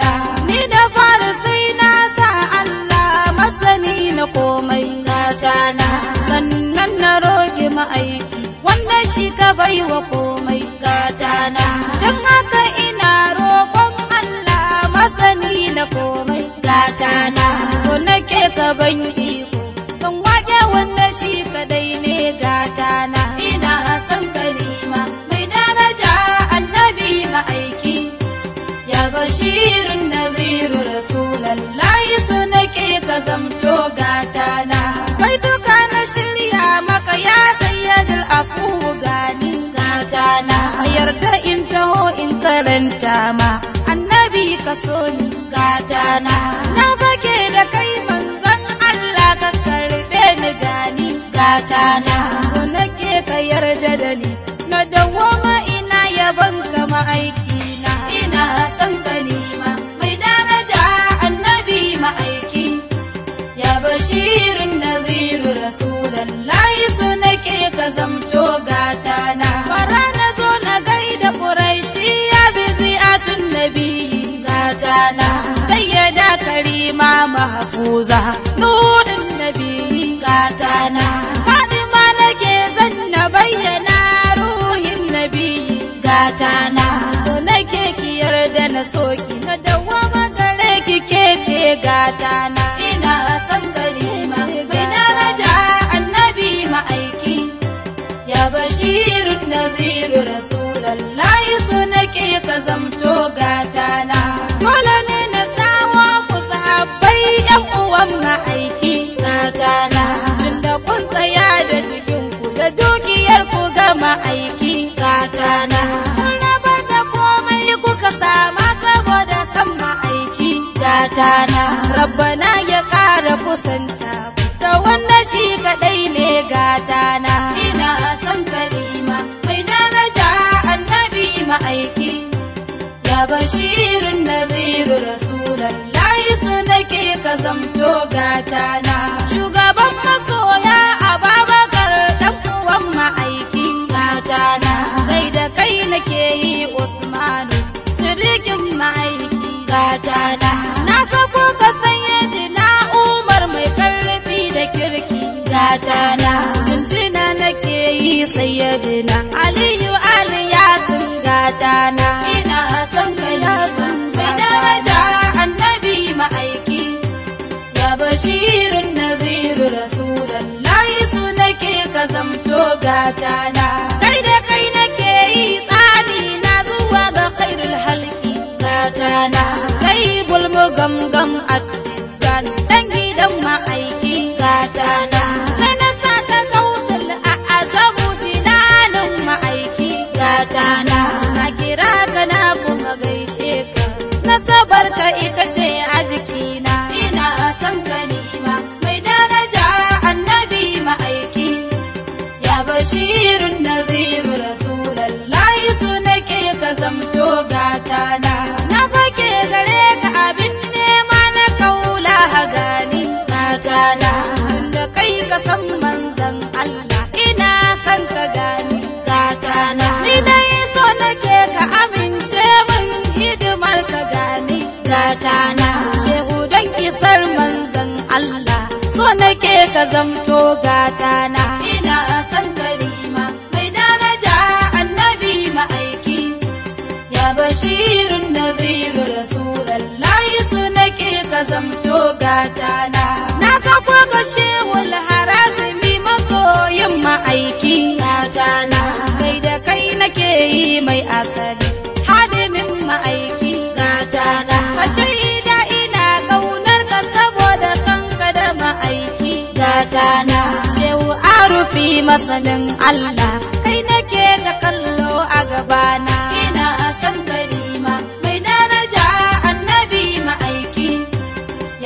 gatana. Ni da fara sai na sa Allah masani na komai gatana. Sannan na roƙi ma'aiki wanda shi ka baiwa komai gatana. Don haka ina roƙon Allah masani na komai gatana. So nake ka ban iko kan waje wanda shi kadai ne gatana. Ina son kalima mai daraja annabi ma'aiki, ya bashirin naziru rasulallahi, so nake ka zamto gatana. Kai duka na shirya maka ya sayyadul afu gani gatana. Yarda in taho in karanta ma annabi ka so ni gatana. Na bake da kai manzon Allah ka karbe ni gani gatana. So nake ka yarda da ni na dawoma ina yaban ka ma'aiki na. Ina son kalima mai daraja annabi ma'aiki, ya bashirin naziru rasulallahi, so nake ka zamto gatana. Bara na zo na gaida Quraishi ya bi zi'atun nabi gatana. Sayyada karima mahfuza nurin nabi gatana. Fatima nake zan na bayyana ruhin nabi gatana. So nake ki yarda na soki na dawama gare ki ke ce gatana. Ina son kalima mai daraja annabi ma'aiki, ya bashirin naziru rasulallahi, so nake ka zamto gatana. Dole ne na sawa ku sahabbai yan uwan ma'aiki gatana. Tunda kun tsaya da jikinku da dukiyar ku ga ma'aiki gatana. Kun rabar da komai kuka sama saboda san ma'aiki gatana. Rabbana ya ƙara kusanta da wanda shi kaɗai ne gatana. Ina son kalima mai daraja annabi ma'aiki, ya bashirin naziru rasulallahi, so nake ka zamto gatana. Shugaban masoya Ababakar dan uwan ma'aiki gatana. Kai da kai nake yi Usmanu sirikin ma'aiki gatana. Na sako ka sayyidina Umar mai karfi da kirki gatana. Tuntuna nake yi sayyidina Aliyu Yasin gatana. Ina son kalima mai daraja annabi ma'aiki, ya bashirin naziru rasulallahi, so nake ka zamto gatana. Kai da kai nake yi tsani na zuwa ga khairul halki gatana. Kai bulmu gamgam attijan dan gidan ma'aiki gatana. Sai na sa ta kausul a azamu dinanin ma'aiki gatana. Na kira ka na kuma gaishe ka, nasabar ka ita ce a jikina. Ina son kalima mai daraja annabi ma'aiki, ya bashirin naziru rasulallahi, so nake ka zamto gatana. Na fake gare ka abin nema na kaula gani gatana. Tunda kai ka san manzon Allah ina son ka gani gatana. Ni dai so nake ka amince min hidimar ka gani gatana. Shehu dan kisar manzon Allah, so nake ka zamto gatana. Ina son kalima mai daraja annabi ma'aiki, ya bashirin naziru rasulallahi, so nake ka zamto gatana. Na sako ga Shehul Harazimi masoyin ma'aiki gatana. Kai da kai nake yi mai asali hadimin ma'aiki gatana. Ka shaida ina kaunar ka saboda san ka da ma'aiki gatana. Shehu Arufi masanin Allah, kai nake ka kallo a gabana. Ina son kalima mai daraja annabi ma'aiki,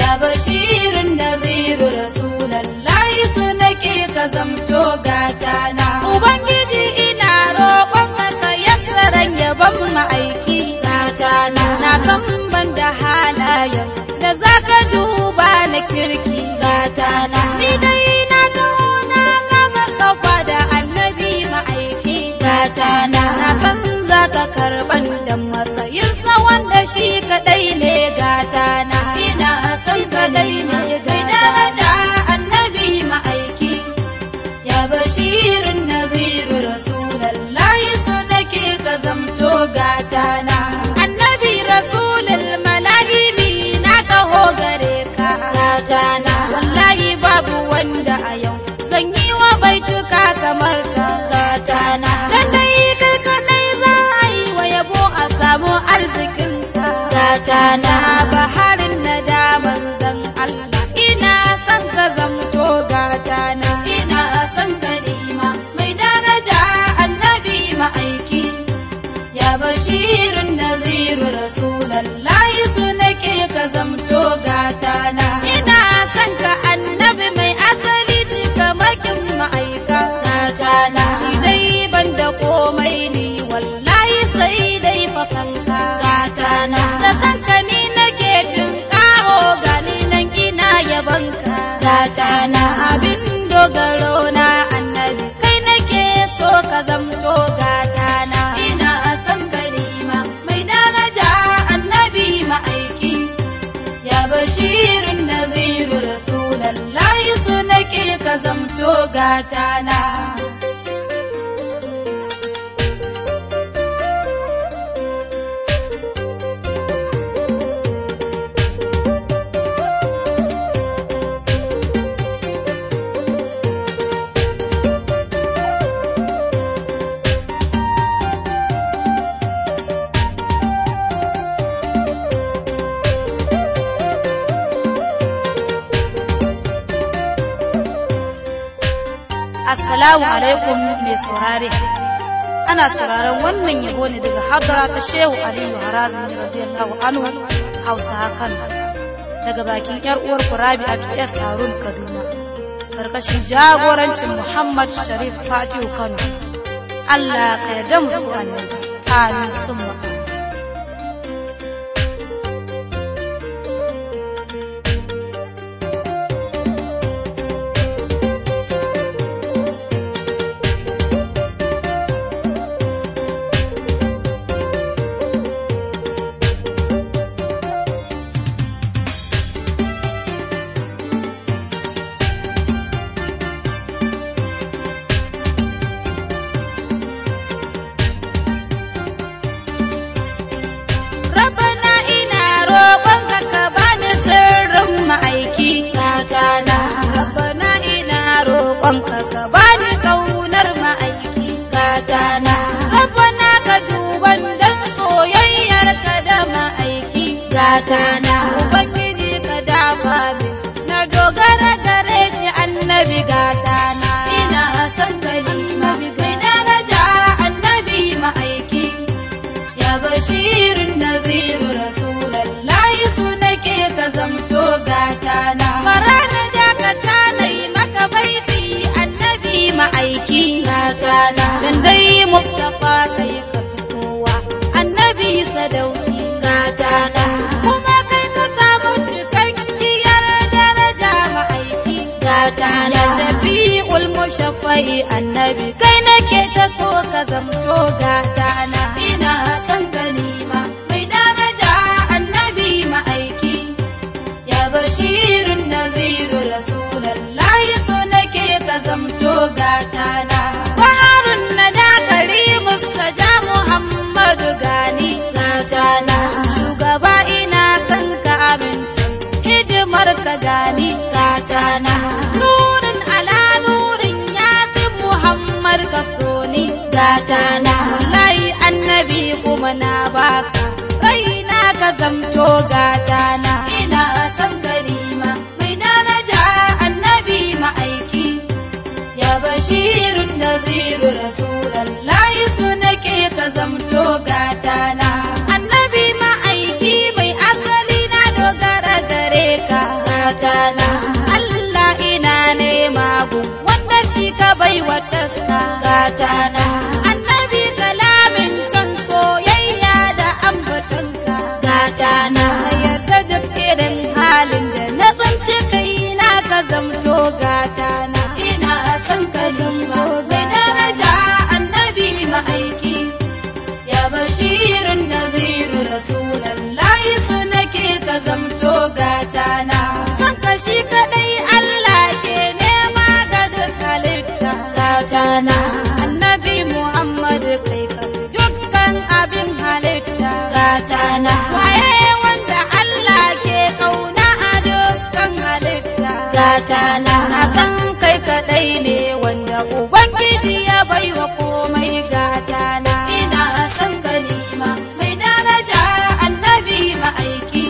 ya bashirin naziru rasulallahi, so nake ka zamto gatana. Ubangiji ina roƙon ka yassaran yaban ma'aiki gatana. Na san ban da halayen da zaka duba na kirki gatana. Ni dai na taho na gama kafa da annabi ma'aiki gatana. Na san zaka karɓan da matsayinsa wanda shi kaɗai ne gatana ina son ka daina mai daraja annabi ma'aiki ya bashirin nadhiru rasulallahi so nake ka zamto gatana annabi rasulul malahimi na taho gare ka gatana wallahi babu wanda a yau zan yi wa baituka kamar ka gatana dan dai kai kadai za a yi wa yabo a samu arzikin ka gatana baharin nadaman zan Allah ina son ka zamto gatana ina son ka nima mai daraja annabi ma'aiki ya bashirin nadhiru rasulallahi su nake ka zamto gatana ina son ka annabi mai asali cikamakin ma'aika gatana dai banda komai ni wallahi sai dai fasanka gatana da sanka ni nake jin karo gani nan ina yabanka gatana abin dogaro na annabi kai nake so ka zamto gatana ina son ka nima mai daraja annabi ma'aiki ya bashirin nadhiru rasulallahi so nake ka zamto gatana Assalamu alaikum mai saurare. Ana sauraron wannan yabo ne daga hadara ta Shehu Aliyu Harazmi radiyallahu anhu Hausa Kano daga bakin yar uwar Rabi'atu S Harun Kaduna karkashin jagorancin Muhammad Sharif Fatihu Kano. Allah ka yarda mu su annabi. Amin summa. Rabbana ina roƙonka ka bani kaunar ma'aiki gatana Rabbana ka duban dan soyayyar ka da ma'aiki gatana Ubangiji ka dafa min na dogara gare shi annabi gatana ina son kalima mai daraja annabi ma'aiki ya bashirin nadhiru rasulallahi su nake ka zamto gatana marana dakata nai maka baiti annabi ma'aiki gatana dan dai mustafa kai ka fitowa annabi sadauki gatana kuma kai ka samu cikakkiyar daraja ma'aiki gatana shafi'ul mushaffa'i annabi kai nake ta so ka zamto gatana ina son kalima mai daraja annabi ma'aiki ya bashirin nadhiru rasulallahi so nake ka zamto gatana baharun nada karimus saja Muhammadu gani gatana shugaba ina son ka abincin hidimar ka gani gatana nurin ala nurin yasin Muhammad ka so ni gatana wallahi annabi kuma na baka raina ka zamto gatana ina son kalima mai daraja annabi ma'aiki ya bashirin nadhiru rasulallahi so nake ka zamto gatana annabi ma'aiki mai asali na dogara gare ka gatana Allah ina nema gun wanda shi ka bai wa taska gatana annabi kalamin can soyayya da ambatonka gatana yarda da irin halin da na tsinci kaina ka zamto gatana ina son ka zamto mai daraja annabi ma'aiki ya bashirin nadhiru rasulallahi so nake ka zamto gatana. Na san kai kaɗai ne wanda Ubangiji ya baiwa komai gatana. Ina san kalima mai daraja annabi ma'aiki,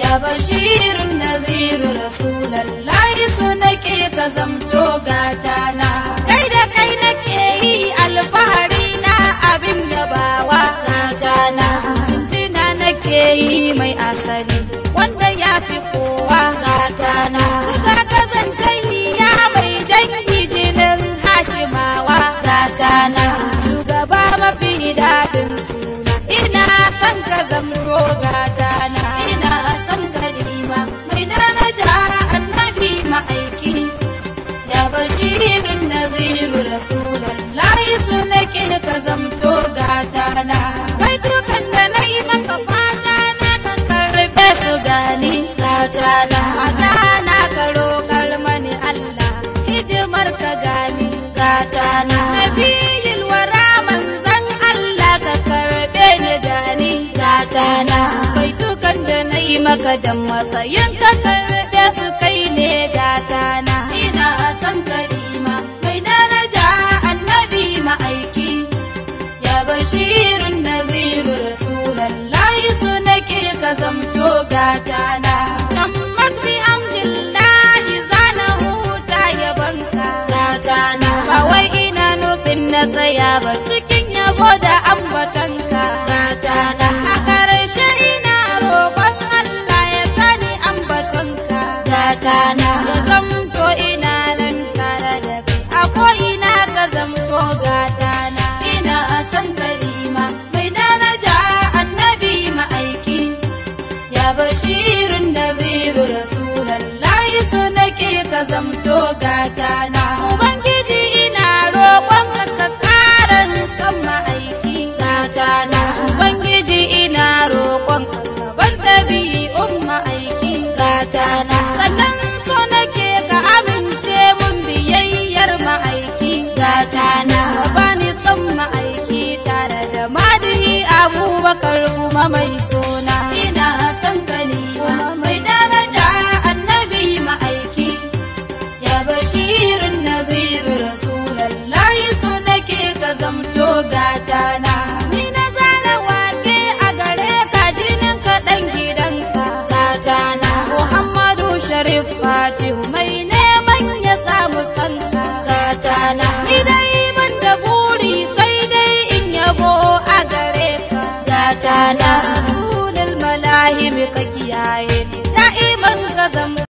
ya bashirun naziru rasulallahi su nake ka zamto gatana. Kai da kai nake yi alfahari na abin yabawa gatana. Jinjina nake yi mai asali wanda ya fi kowa gatana. Ga kazantai ya mai dangi jinin Hashimawa gatana. Shugaba mafi daɗin suna, ina son ka zamto gatana. Ina son kalima mai daraja annabi ma'aiki, ya bashirun naziru rasulallahi su nake ka zamto gatana. Baitukan da na yi maka fata na kan karɓe su gani gatana. Gatana ka roƙar mani Allah hidimar ka gani gatana. Nabiyil wara manzan Allah ka karɓe ni gani gatana. Baitukan da na yi maka dan matsayin ka karɓe su kai ne gatana. Ina son kalima mai daraja annabi ma'aiki, ya bashirun naziru rasulallahi su nake ka zamto gatana. Amman bi hamdillahi zana huta yabanka gatana. Ba wai ina nufin na tsaya ba cikin yabo da ambatanka gatana. A ƙarshe ina roƙon Allah ya sani ambatonka gatana. Ya zamto ina nan tare da kai a ko'ina ka zamto gatana. Ina son kalima mai daraja annabi ma'aiki, ya bashirun naziru rasulallahi su nake ka zamto gatana. Ubangiji ina roƙon ka ƙaran san ma'aiki gatana. Ubangiji ina roƙon ka ban ɗabi'un ma'aiki gatana. Sannan so nake ka amince mun biyayyar ma'aiki gatana. Bani son ma'aiki tare da madihi Abubakar kuma mai suna. Ina son kalima mai daraja annabi ma'aiki, ya bashirun naziru rasulallahi su nake ka zamto gatana. Ni na zana wake a gare ka jinin ka ɗan gidanka gatana. Muhammadu Sharif Fatihu mai neman ya samu sanka gatana. Ni dai ban da buri sai dai in yabo a gare ka gatana. Rasulul malahimi ka kiyaye da'iman ka zamto